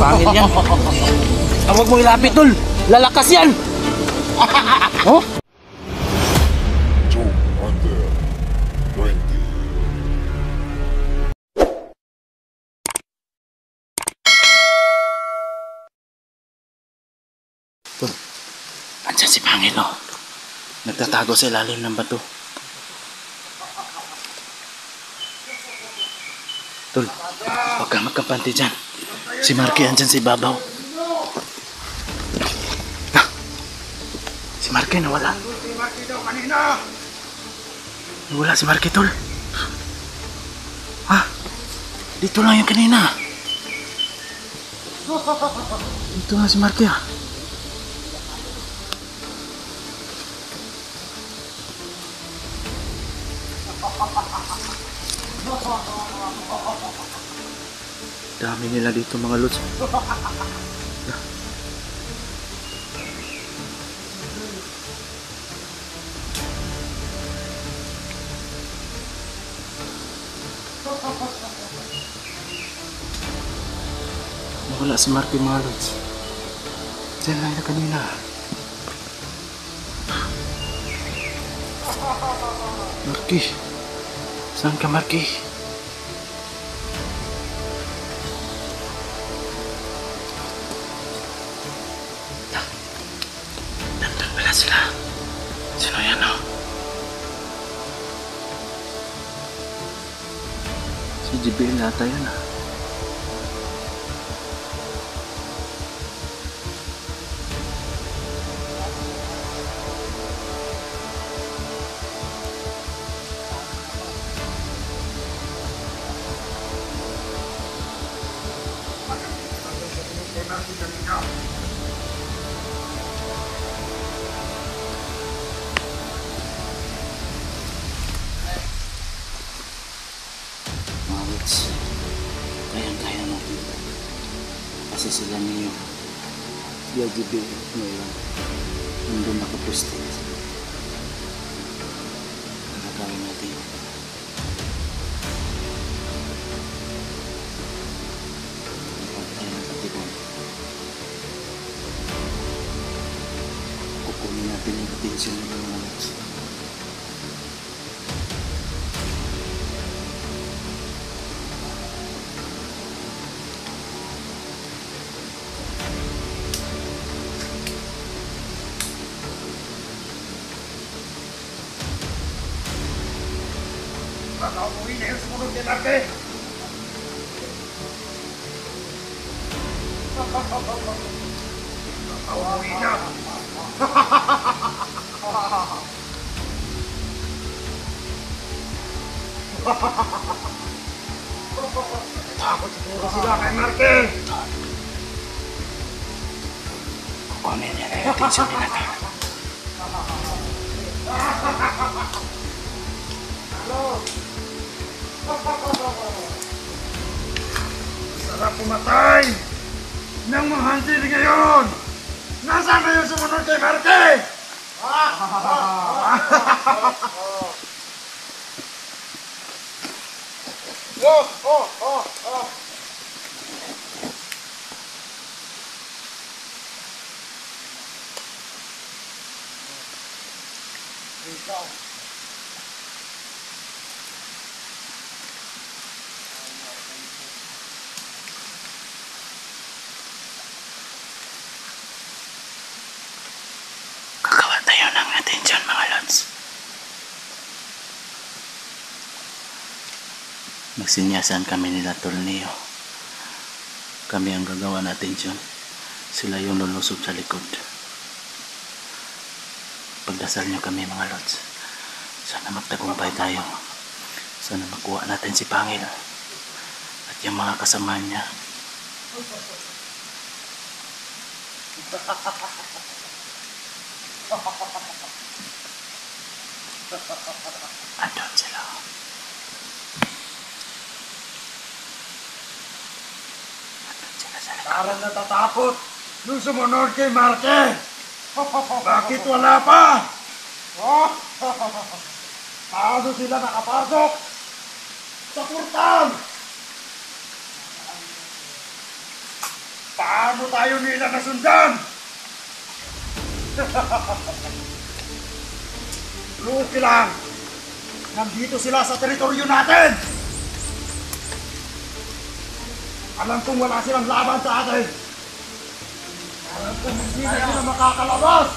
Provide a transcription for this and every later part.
Pangil yan. Huwag mo ilapit, tol. Lalakas yan. Oh? 220. Tol, andyan si Pangil, oh. Nagtatago sa ilalim ng bato. Tol, huwag ka magkampante dyan. Si Marky andyan sa ibabaw. Ah, si Marky nawala. Nawala si Marky, tol. Ah, dito lang yung kanina. Dito lang si Marky, ah. Dami nila dito, mga lods. Wala si Marky, mga lods. Diyan lang na kanina. Marky, saan ka, Marky? Nandun pala sila. Sino yan, oh? Si JBL nata yun, ah. Kayang-kaya natin kasi sila niyo si JBL ngayon nandun nakapwesto. Nakakawin natin tayo ng katipon. Kukunin natin yung atensyon ng mga lods. Nakauwi na yung sumunod ni Marky. Nakauwi na. Takot siguro sila kay Marky. Kukunin niya na yung atensyon nila tayo. Sarap pumatay ng mga hansil ngayon. Nasaan na yung sumunod kay Marky? Gagawa tayo ng atensyon, mga lods. Magsinyasan kami nila Torneo. Kami ang gagawa ng atensyon. Sila yung lulusob sa likod. Pagdasal nyo kami, mga lods. Sana magtagumpay tayo. Sana makuha natin si Pangil at yung mga kasama niya. Andun sila. Andun sila sa likod. Parang natatakot nung sumunod kay Marky. Bakit wala pa? Paano sila nakapasok sa portal? Paano tayo nila nasundan? Luki lang. Nandito sila sa teritoryo natin. Alam kong wala silang laban sa atin. Alam kong hindi na sila makakalabas.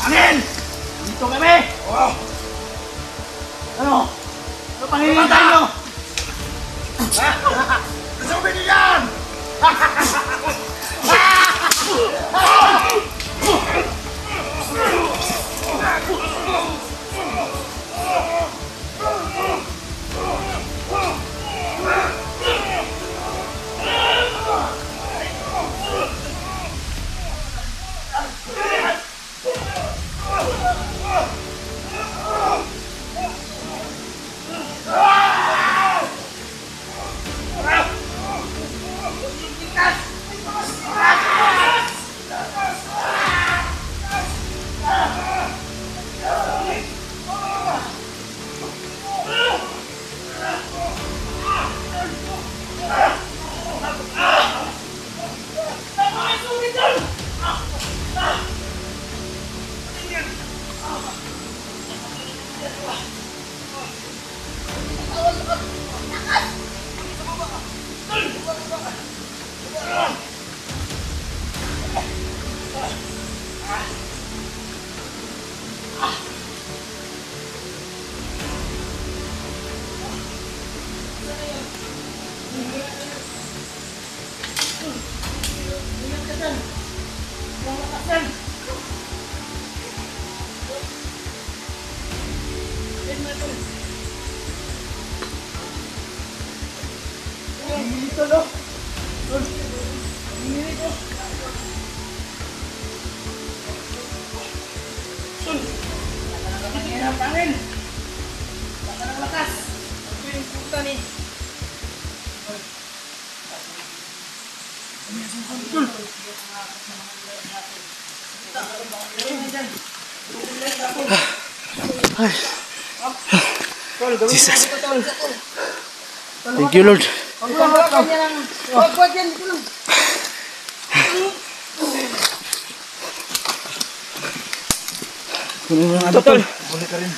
Pangil! Dito kami! Oh, Ano? Ano pang hinihintay nyo? sabi niyo yan! Dito, no? Dito. Pangil! Baka ng lakas! Ito yung puta ni... Jesus. Thank you, Lord. Wag yan, dito lang. Totol.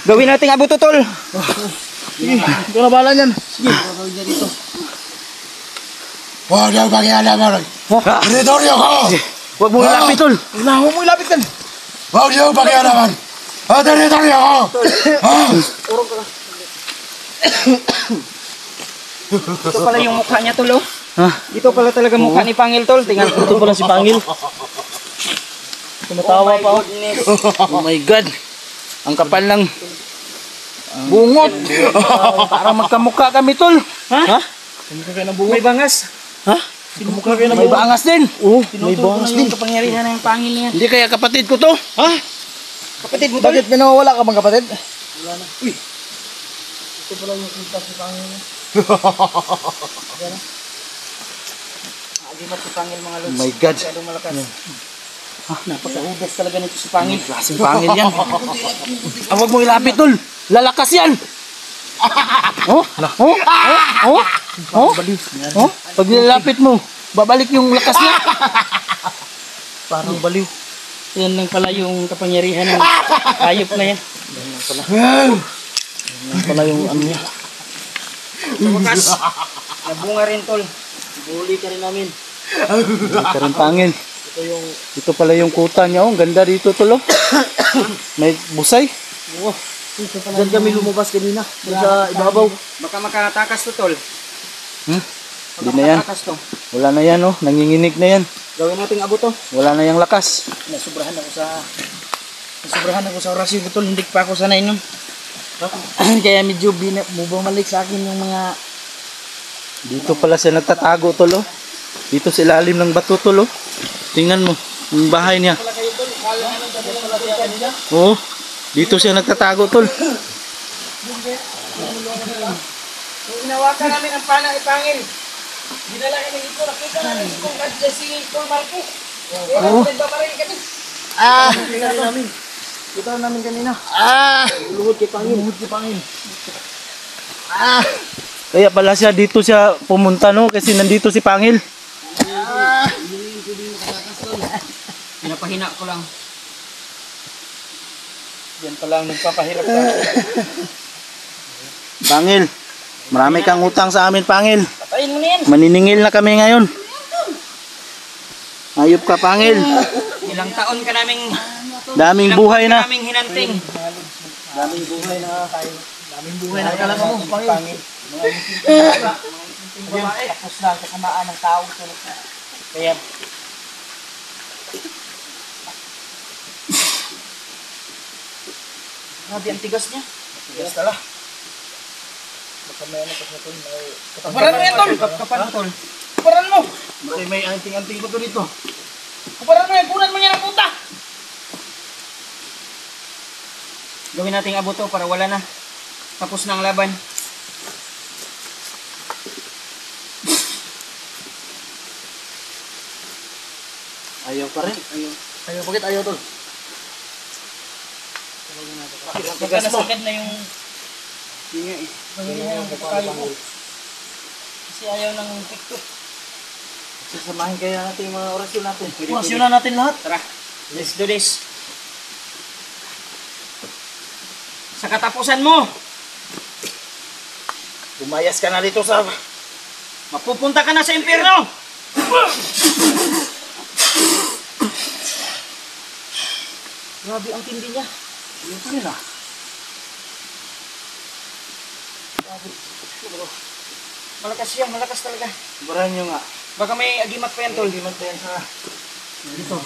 Gawin natin abo totol. Sige, ito na bala niyan. Sige, gagawin niya dito. Huwag niyo pakialaman. Teritoryo ko! Huwag mo ilapit, Tol. Huwag mo ilapit kan. Huwag niyo pakialaman. Teritoryo ko! Ito pala yung mukha niya tol, oh. Ha? Ito pala talaga mukha ni Pangil tol. Tingnan ko. Ito pala si Pangil. Tumatawa pa, oh. Oh my God. Ang kapal ng bungot. Para magkamukha kami, Tol. Ha? Kamukha kayo ng bungot. May bangas. Ha? Kamukha kayo ng bungot. May bangas din. Oo, may bangas din. Kapangyarihan ng Pangil niya. Hindi kaya kapatid ko to? Ha? Kapatid mo tol. Bakit may nawawala ka bang kapatid? Wala na. Uy. Ito pala yung kita si Pangil niya. Agimat si Pangil mga lods. Oh my God. Masyadong malakas. Napaka-udas talaga nito si Pangil. Klaseng Pangil yan. Huwag mo ilapit, Tol. Lalakas yan. Oh? Oh? Oh? Oh? Oh? Pag nilalapit mo, babalik yung lakas niya. Parang baliw. Yan lang pala yung kapangyarihan ng hayop na yan. Yan lang pala yung ano niya. Sa wakas, nabunga rin tol. Buli ka rin namin. Buli ka rin Pangil. Ito pala yung kuta niya. Oh. Ang ganda dito, Tol. Oh. May busay. Oh, Diyan kami lumabas kanina. Doon sa ibabaw. Baka makatakas to, tol. Hindi na yan. Makatakas to. Wala na yan, oh. Nanginginig na yan. Gawin nating abo to. Wala na yung lakas. Nasubrahan ako sa orasyon ko, tol. Hindi pa ako sanay nun. Kaya medyo bumalik sa akin yung mga... Dito pala siya nagtatago, tol, oh. Dito sa ilalim ng bato, tol, oh. Tingnan mo, yung bahay niya. Oo. Dito siya nagtatago, tol. Nung inawakan namin ang pana ipangil, dinala kami dito, nakita namin kung kasi si Paul Marquez. Oo. Nagbabaril kami. Kita namin kanina. Luhod kay Pangil. Kaya pala siya dito siya pumunta, no? Kasi nandito si Pangil. Pinapahina ko lang. Yan pala ang nagpapahirap sa akin. Pangil, marami kang utang sa amin, Pangil. Patayin mo na yan. Maniningil na kami ngayon. Ayop ka, Pangil. Ilang taon ka naming... Daming buhay na. Daming hinanting. Daming buhay na tayo. Daming buhay na talaga mo, Pangil. Tapos na ang kasamaan ng tao. Kaya... Grabe ang tigas niya. Tigas tala. Kaparan mo yan, tol. Kaparan, tol. Kaparan mo. Bakit may anting-anting ko to dito? Kaparan mo yan. Kunan mo yan ang puta. Gawin nating abo to para wala na. Tapos na ang laban. Ayaw pa rin. Ayaw. Bakit ayaw, tol? Pagka nasagad na yung... Pagka yung kapakayo mo. Kasi ayaw ng TikTok. Sasamahin kaya natin yung mga orasyon natin. Orasyon na natin lahat. Tara, let's do this. Sa katapusan mo, Bumayas ka na dito sa... mapupunta ka na sa impyerno. Grabe ang tindi niya. Yun pa rin, ah. Malakas siya, malakas talaga. Barahan nyo nga. Baka may agimat pa yan, tol. Hindi man tayo sa... Dito.